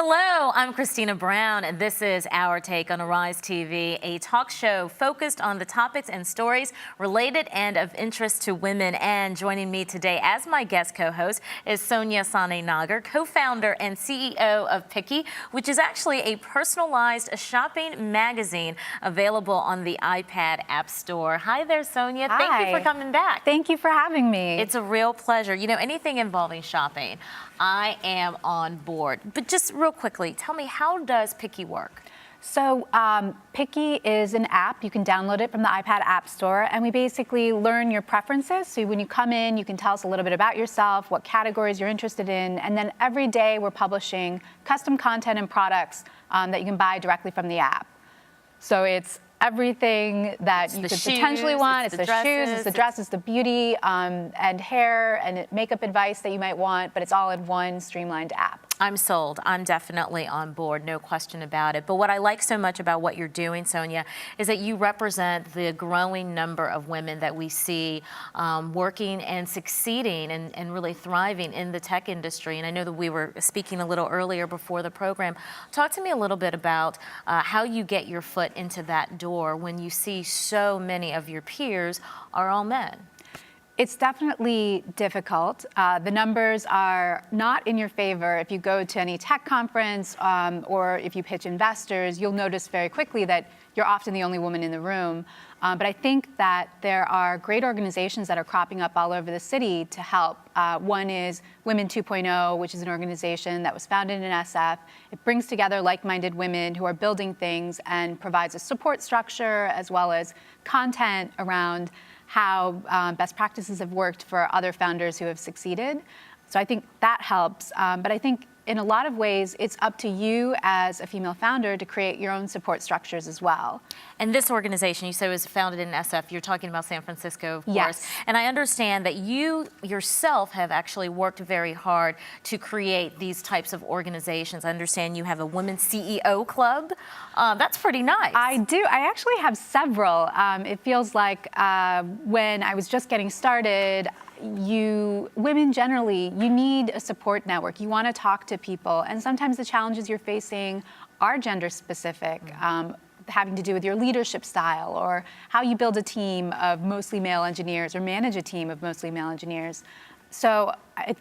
Hello, I'm Christina Brown, and this is Our Take on Arise TV, a talk show focused on the topics and stories related and of interest to women. And joining me today as my guest co-host is Sonia Sahney Nagar, co-founder and CEO of Picky, which is actually a personalized shopping magazine available on the iPad App Store. Hi there, Sonia. Hi. Thank you for coming back. Thank you for having me. It's a real pleasure. You know, anything involving shopping, I am on board. But just real quickly, tell me, how does Picky work? So Picky is an app. You can download it from the iPad App Store, and we basically learn your preferences. So when you come in, you can tell us a little bit about yourself, what categories you're interested in, and then every day we're publishing custom content and products that you can buy directly from the app. So it's everything that you could potentially want. It's the shoes, it's the dresses, the beauty and hair and makeup advice that you might want, but it's all in one streamlined app. I'm sold. I'm definitely on board, no question about it. But what I like so much about what you're doing, Sonia, is that you represent the growing number of women that we see working and succeeding and really thriving in the tech industry. And I know that we were speaking a little earlier before the program. Talk to me a little bit about how you get your foot into that door when you see so many of your peers are all men. It's definitely difficult. The numbers are not in your favor. If you go to any tech conference or if you pitch investors, you'll notice very quickly that you're often the only woman in the room. But I think that there are great organizations that are cropping up all over the city to help. One is Women 2.0, which is an organization that was founded in SF. It brings together like-minded women who are building things and provides a support structure as well as content around how best practices have worked for other founders who have succeeded. So I think that helps. But I think in a lot of ways, it's up to you as a female founder to create your own support structures as well. And this organization, you said, was founded in SF. You're talking about San Francisco, of course. Yes. And I understand that you yourself have actually worked very hard to create these types of organizations. I understand you have a women's CEO club. That's pretty nice. I do. I actually have several. It feels like when I was just getting started, women generally, you need a support network. You want to talk to people. And sometimes the challenges you're facing are gender specific, having to do with your leadership style or how you build a team of mostly male engineers or manage a team of mostly male engineers. So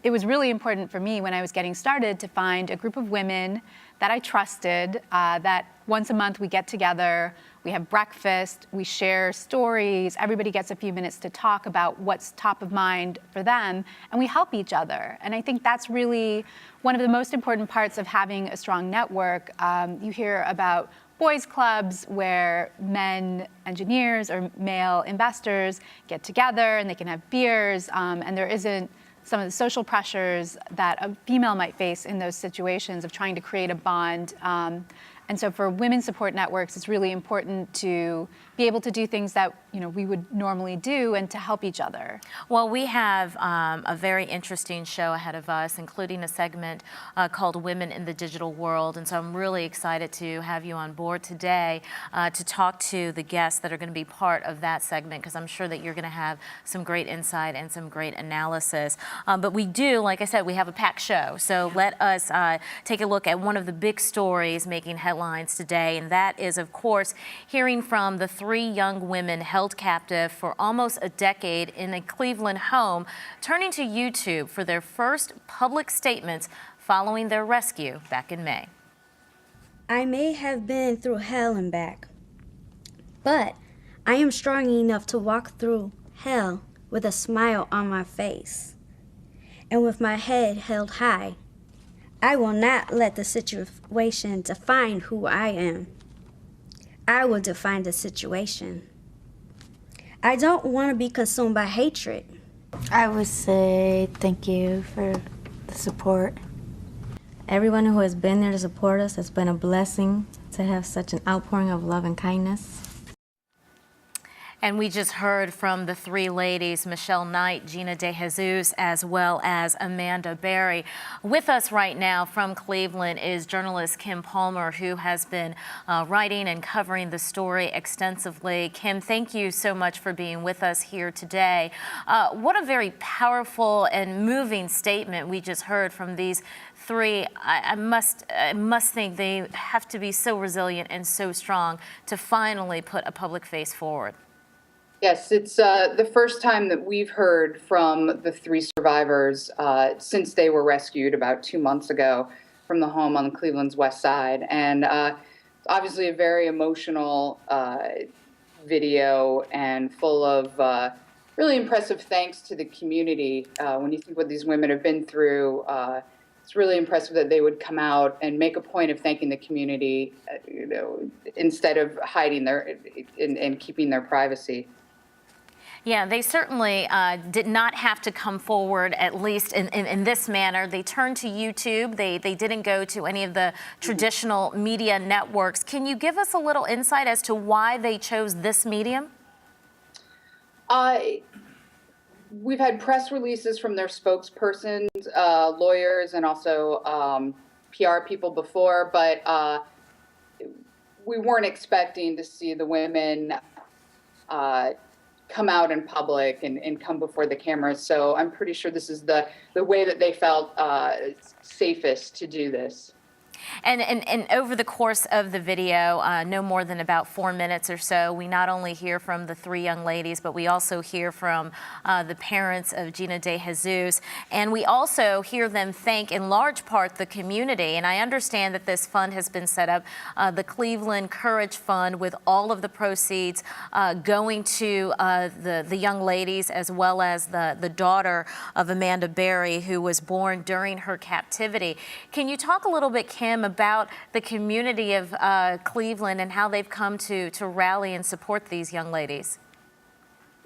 it was really important for me when I was getting started to find a group of women that I trusted, that once a month we get together, we have breakfast, we share stories, everybody gets a few minutes to talk about what's top of mind for them, and we help each other. And I think that's really one of the most important parts of having a strong network. You hear about boys' clubs where men engineers or male investors get together and they can have beers, and there isn't some of the social pressures that a female might face in those situations of trying to create a bond. And so for women's support networks, it's really important to be able to do things that we would normally do and to help each other. Well, we have a very interesting show ahead of us, including a segment called Women in the Digital World. And so I'm really excited to have you on board today to talk to the guests that are going to be part of that segment, because I'm sure that you're going to have some great insight and some great analysis. But we do, like I said, we have a packed show. So let us take a look at one of the big stories making headlines today. And that is, of course, hearing from the 3 young women held captive for almost a decade in a Cleveland home, turning to YouTube for their first public statements following their rescue back in May. I may have been through hell and back, but I am strong enough to walk through hell with a smile on my face and with my head held high. I will not let the situation define who I am. I will define the situation. I don't want to be consumed by hatred. I would say thank you for the support. Everyone who has been there to support us, it's been a blessing to have such an outpouring of love and kindness. And we just heard from the three ladies, Michelle Knight, Gina De Jesus, as well as Amanda Berry. With us right now from Cleveland is journalist Kim Palmer, who has been writing and covering the story extensively. Kim, thank you so much for being with us here today. What a very powerful and moving statement we just heard from these three. I must think they have to be so resilient and so strong to finally put a public face forward. Yes, it's the first time that we've heard from the three survivors since they were rescued about 2 months ago from the home on Cleveland's west side. And obviously a very emotional video and full of really impressive thanks to the community. When you think what these women have been through, it's really impressive that they would come out and make a point of thanking the community, instead of hiding and keeping their privacy. Yeah, they certainly did not have to come forward, at least in this manner. They turned to YouTube. They didn't go to any of the traditional media networks. Can you give us a little insight as to why they chose this medium? We've had press releases from their spokespersons, lawyers, and also PR people before, but we weren't expecting to see the women come out in public and come before the cameras. So I'm pretty sure this is the way that they felt safest to do this. And over the course of the video, no more than about 4 minutes or so, we not only hear from the three young ladies, but we also hear from the parents of Gina De Jesus. And we also hear them thank, in large part, the community. And I understand that this fund has been set up, the Cleveland Courage Fund, with all of the proceeds going to the young ladies, as well as the daughter of Amanda Berry, who was born during her captivity. Can you talk a little bit, Kim, about the community of Cleveland and how they've come to rally and support these young ladies?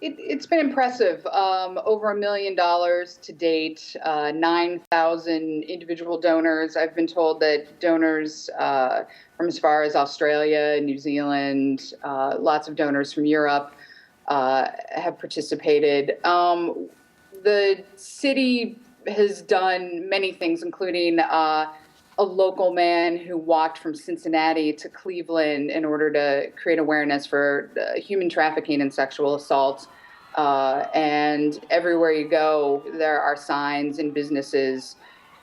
It's been impressive. Over $1 million to date, 9,000 individual donors. I've been told that donors from as far as Australia, New Zealand, lots of donors from Europe have participated. The city has done many things, including a local man who walked from Cincinnati to Cleveland in order to create awareness for human trafficking and sexual assault. And everywhere you go, there are signs in businesses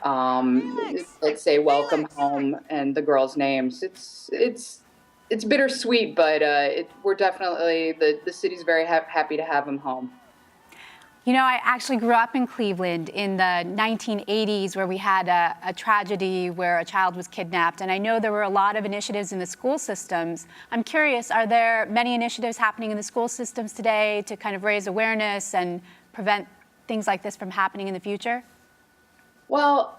that say "Welcome Home" and the girls' names. It's bittersweet, but we're definitely the city's very happy to have them home. You know, I actually grew up in Cleveland in the 1980s, where we had a tragedy where a child was kidnapped. And I know there were a lot of initiatives in the school systems. I'm curious, are there many initiatives happening in the school systems today to kind of raise awareness and prevent things like this from happening in the future? Well,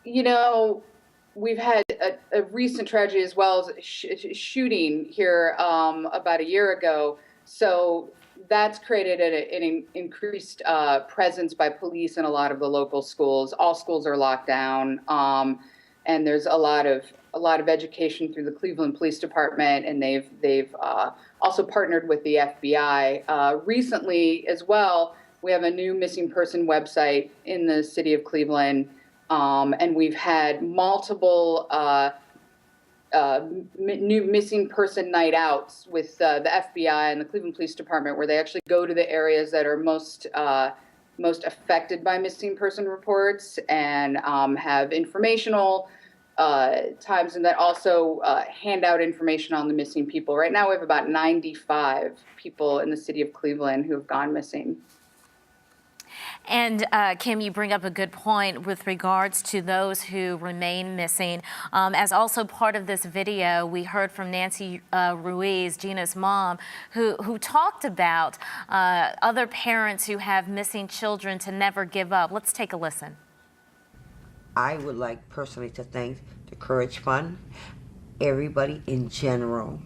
you know, we've had a recent tragedy as well as shooting here about a year ago. So that's created an increased presence by police in a lot of the local schools. All schools are locked down, and there's a lot of education through the Cleveland Police Department, and they've also partnered with the FBI. Recently, as well, we have a new missing person website in the city of Cleveland, and we've had multiple new missing person night outs with the FBI and the Cleveland Police Department, where they actually go to the areas that are most affected by missing person reports and have informational times, and that also hand out information on the missing people. Right now we have about 95 people in the city of Cleveland who have gone missing. And Kim, you bring up a good point with regards to those who remain missing. As also part of this video, we heard from Nancy Ruiz, Gina's mom, who talked about other parents who have missing children to never give up. Let's take a listen. I would like personally to thank the Courage Fund, everybody in general.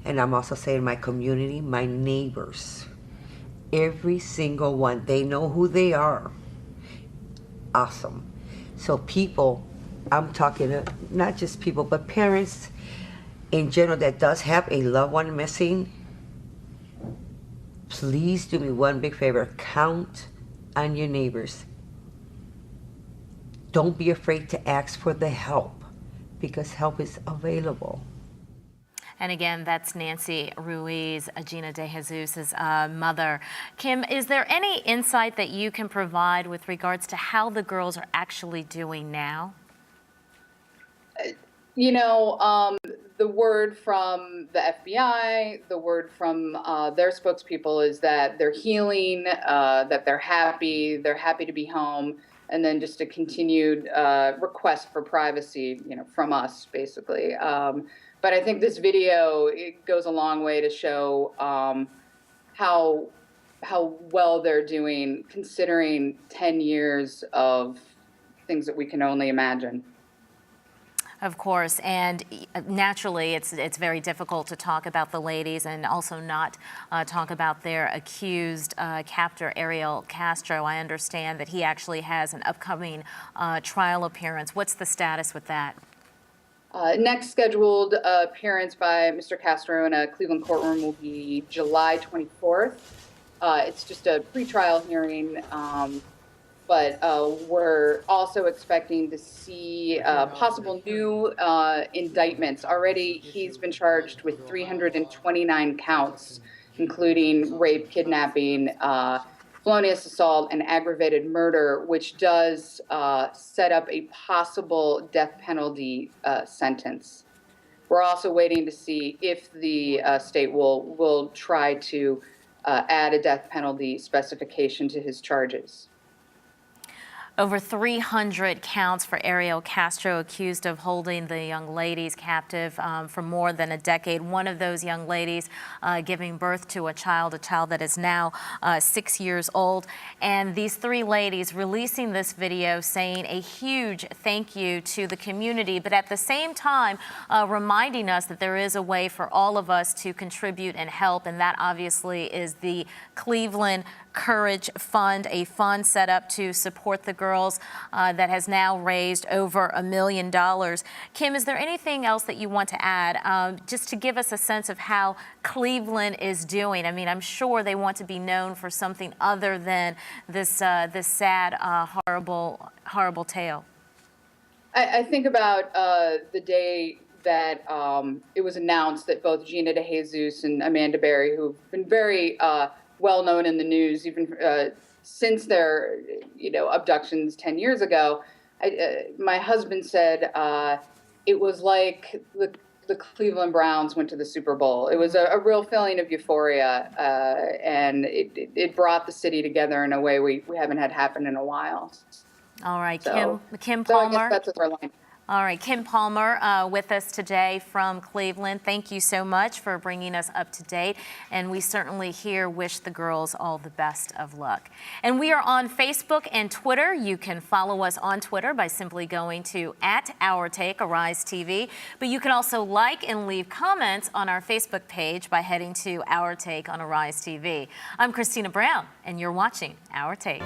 And I'm also saying my community, my neighbors. Every single one, they know who they are. Awesome. So people, I'm talking to not just people, but parents in general that does have a loved one missing, please do me one big favor. Count on your neighbors. Don't be afraid to ask for the help, because help is available. And again, that's Nancy Ruiz, Gina De Jesus' mother. Kim, is there any insight that you can provide with regards to how the girls are actually doing now? You know, the word from the FBI, the word from their spokespeople is that they're healing, that they're happy to be home, and then just a continued request for privacy, you know, from us, basically. But I think this video, it goes a long way to show how well they're doing, considering 10 years of things that we can only imagine. Of course, and naturally, it's very difficult to talk about the ladies and also not talk about their accused captor, Ariel Castro. I understand that he actually has an upcoming trial appearance. What's the status with that? Next scheduled appearance by Mr. Castro in a Cleveland courtroom will be July 24th. It's just a pretrial hearing, but we're also expecting to see possible new indictments. Already, he's been charged with 329 counts, including rape, kidnapping, felonious assault, and aggravated murder, which does set up a possible death penalty sentence. We're also waiting to see if the state will try to add a death penalty specification to his charges. Over 300 counts for Ariel Castro, accused of holding the young ladies captive for more than a decade. One of those young ladies giving birth to a child that is now 6 years old. And these three ladies releasing this video saying a huge thank you to the community, but at the same time reminding us that there is a way for all of us to contribute and help, and that obviously is the Cleveland Courage Fund, a fund set up to support the girls that has now raised over $1 million. Kim, is there anything else that you want to add, just to give us a sense of how Cleveland is doing? I mean, I'm sure they want to be known for something other than this sad, horrible tale. I think about the day that it was announced that both Gina De Jesus and Amanda Berry, who've been very well known in the news, even since their, abductions 10 years ago. My husband said it was like the Cleveland Browns went to the Super Bowl. It was a real feeling of euphoria, and it brought the city together in a way we haven't had happen in a while. All right, So, Kim so I Palmer. guess that's our line. All right, Kim Palmer with us today from Cleveland. Thank you so much for bringing us up to date. And we certainly here wish the girls all the best of luck. And we are on Facebook and Twitter. You can follow us on Twitter by simply going to @OurTake, Arise TV. But you can also like and leave comments on our Facebook page by heading to Our Take on Arise TV. I'm Christina Brown, and you're watching Our Take.